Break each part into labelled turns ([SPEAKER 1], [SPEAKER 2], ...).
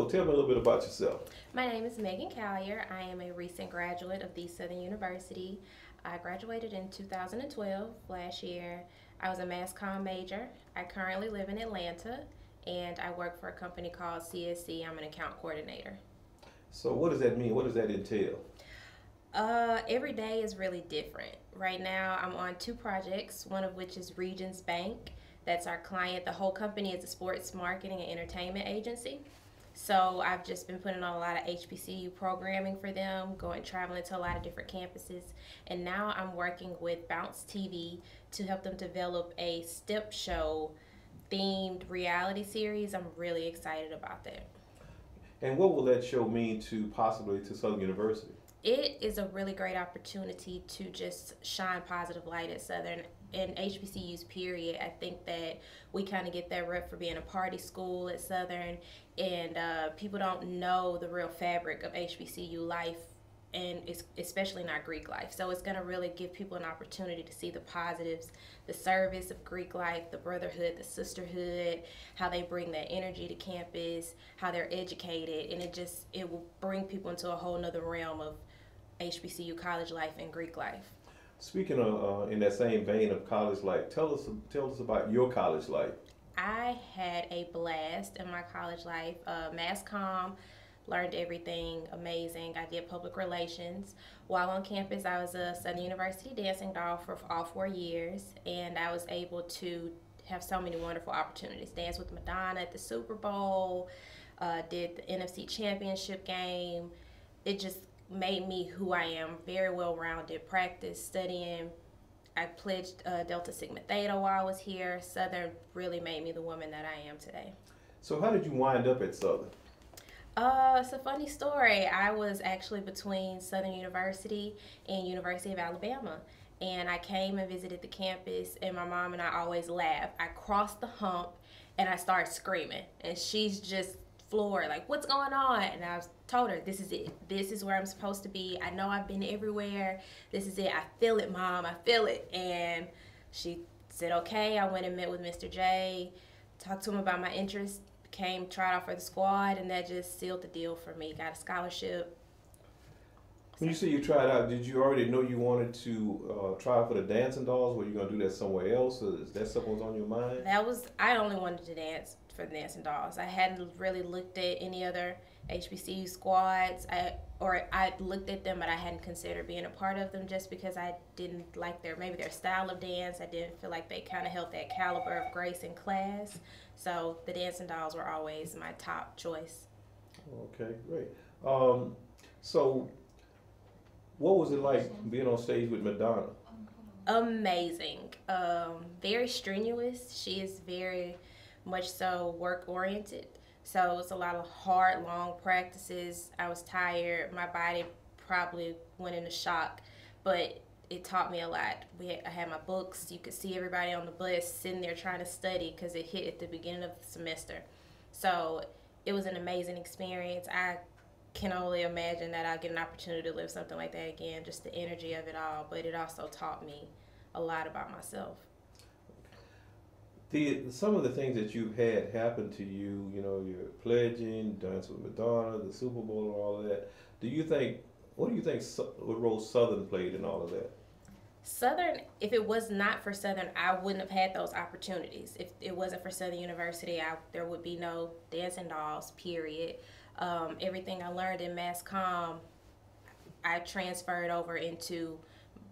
[SPEAKER 1] So tell me a little bit about yourself.
[SPEAKER 2] My name is Meagan Callier. I am a recent graduate of the Southern University. I graduated in 2012, last year. I was a mass comm major. I currently live in Atlanta, and I work for a company called CSC. I'm an account coordinator.
[SPEAKER 1] So what does that mean? What does that entail?
[SPEAKER 2] Every day is really different. Right now, I'm on two projects, one of which is Regions Bank. That's our client. The whole company is a sports marketing and entertainment agency. So I've just been putting on a lot of HBCU programming for them, traveling to a lot of different campuses. And now I'm working with Bounce TV to help them develop a step show themed reality series. I'm really excited about that.
[SPEAKER 1] And what will that show mean to possibly to Southern University?
[SPEAKER 2] It is a really great opportunity to just shine positive light at Southern and HBCUs, period. I think that we kind of get that rep for being a party school at Southern, and people don't know the real fabric of HBCU life, and especially not Greek life. So it's going to really give people an opportunity to see the positives, the service of Greek life, the brotherhood, the sisterhood, how they bring that energy to campus, how they're educated, and it will bring people into a whole nother realm of HBCU college life and Greek life.
[SPEAKER 1] Speaking of, in that same vein of college life, tell us about your college life.
[SPEAKER 2] I had a blast in my college life. Mass comm, learned everything amazing. I did public relations. While on campus, I was a Southern University dancing doll for all 4 years, and I was able to have so many wonderful opportunities. Dance with Madonna at the Super Bowl, did the NFC Championship game. It just made me who I am, very well-rounded, practice, studying. I pledged Delta Sigma Theta while I was here. Southern really made me the woman that I am today.
[SPEAKER 1] So how did you wind up at Southern?
[SPEAKER 2] It's a funny story. I was actually between Southern University and University of Alabama. And I came and visited the campus, and my mom and I always laugh. I crossed the hump and I started screaming. And she's just floored, like, what's going on? And I told her, this is it. This is where I'm supposed to be. I know I've been everywhere. This is it. I feel it, Mom. I feel it. And she said, okay. I went and met with Mr. J, talked to him about my interests, tried out for the squad, and that just sealed the deal for me. Got a scholarship.
[SPEAKER 1] When you say you tried out, did you already know you wanted to try out for the dancing dolls? Were you going to do that somewhere else? Or is that something was on your mind?
[SPEAKER 2] I only wanted to dance for the dancing dolls. I hadn't really looked at any other HBCU squads. I looked at them, but I hadn't considered being a part of them just because I didn't like maybe their style of dance. I didn't feel like they kind of held that caliber of grace and class. So the dancing dolls were always my top choice.
[SPEAKER 1] Okay, great. So what was it like being on stage with Madonna?
[SPEAKER 2] Amazing. Very strenuous. She is very much so work-oriented. So it's a lot of hard, long practices. I was tired. My body probably went into shock, but it taught me a lot. I had my books. You could see everybody on the bus sitting there trying to study because it hit at the beginning of the semester. So it was an amazing experience. I can only imagine that I'll get an opportunity to live something like that again, just the energy of it all. But it also taught me a lot about myself.
[SPEAKER 1] Some of the things that you've had happen to you, you're pledging, Dance with Madonna, the Super Bowl, all of that. What do you think what role Southern played in all of that?
[SPEAKER 2] Southern, if it was not for Southern, I wouldn't have had those opportunities. If it wasn't for Southern University, there would be no dancing dolls, period. Everything I learned in mass comm, I transferred over into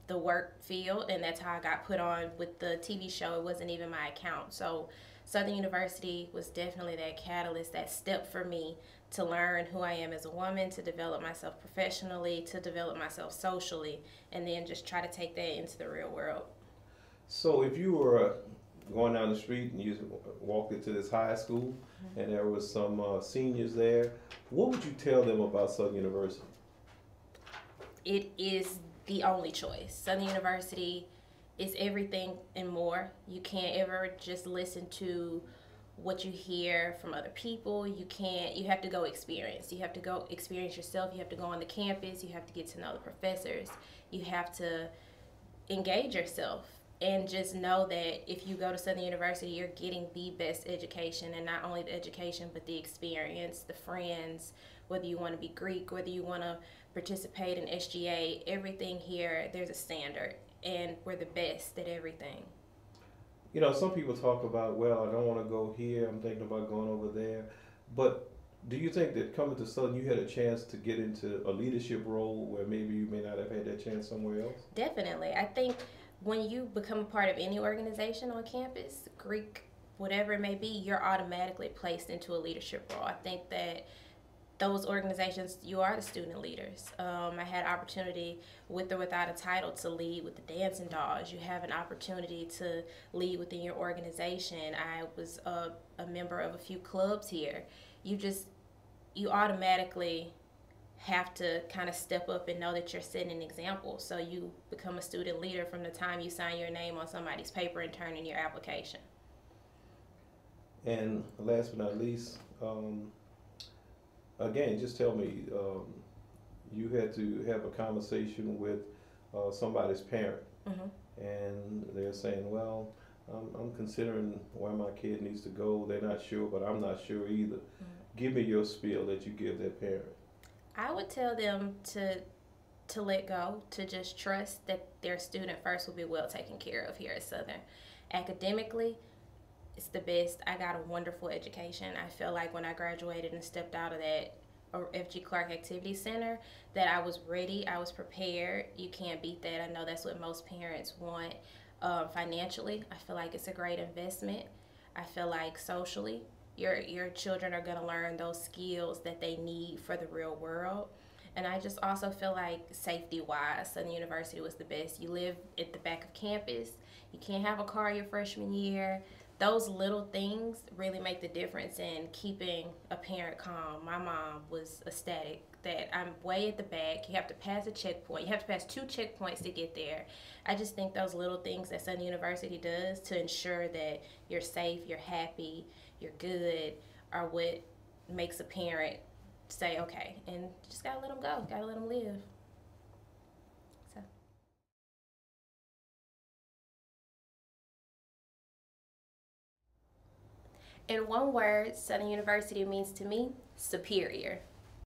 [SPEAKER 2] the work field, and that's how I got put on with the TV show. It wasn't even my account. So Southern University was definitely that catalyst, that step for me to learn who I am as a woman, to develop myself professionally, to develop myself socially, and then just try to take that into the real world.
[SPEAKER 1] So if you were going down the street and you walked into this high school, and there was some seniors there, what would you tell them about Southern University?
[SPEAKER 2] It is the only choice. Southern University is everything and more. You can't ever just listen to what you hear from other people. You have to go experience. You have to go experience yourself. You have to go on the campus. You have to get to know the professors. You have to engage yourself. and just know that if you go to Southern University, you're getting the best education, and not only the education, but the experience, the friends, whether you want to be Greek, whether you want to participate in SGA, everything here, there's a standard, and we're the best at everything.
[SPEAKER 1] You know, some people talk about, well, I don't want to go here. I'm thinking about going over there. But do you think that coming to Southern, you had a chance to get into a leadership role where maybe you may not have had that chance somewhere else?
[SPEAKER 2] Definitely. I think when you become a part of any organization on campus, Greek, whatever it may be, you're automatically placed into a leadership role. I think that those organizations, you are the student leaders. I had opportunity, with or without a title, to lead with the Dancing Dolls. You have an opportunity to lead within your organization. I was a member of a few clubs here. You just, you automatically have to kind of step up and know that you're setting an example. So you become a student leader from the time you sign your name on somebody's paper and turn in your application.
[SPEAKER 1] And last but not least, again, just tell me, you had to have a conversation with somebody's parent,
[SPEAKER 2] Mm-hmm.
[SPEAKER 1] and they're saying, well, I'm considering where my kid needs to go. They're not sure, but I'm not sure either.
[SPEAKER 2] Mm-hmm.
[SPEAKER 1] Give me your spiel that you give that parent.
[SPEAKER 2] I would tell them to let go, to just trust that their student first will be well taken care of here at Southern. Academically, it's the best. I got a wonderful education. I feel like when I graduated and stepped out of that FG Clark Activity Center, that I was ready, I was prepared. You can't beat that. I know that's what most parents want. Financially, I feel like it's a great investment. I feel like socially, your children are going to learn those skills that they need for the real world. And I just also feel like safety wise, Southern University was the best. You live at the back of campus. You can't have a car your freshman year. Those little things really make the difference in keeping a parent calm. My mom was ecstatic that I'm way at the back. You have to pass a checkpoint. You have to pass 2 checkpoints to get there. I just think those little things that Southern University does to ensure that you're safe, you're happy, you're good, are what makes a parent say, okay, and just gotta let them go, gotta let them live. So. In one word, Southern University means to me superior.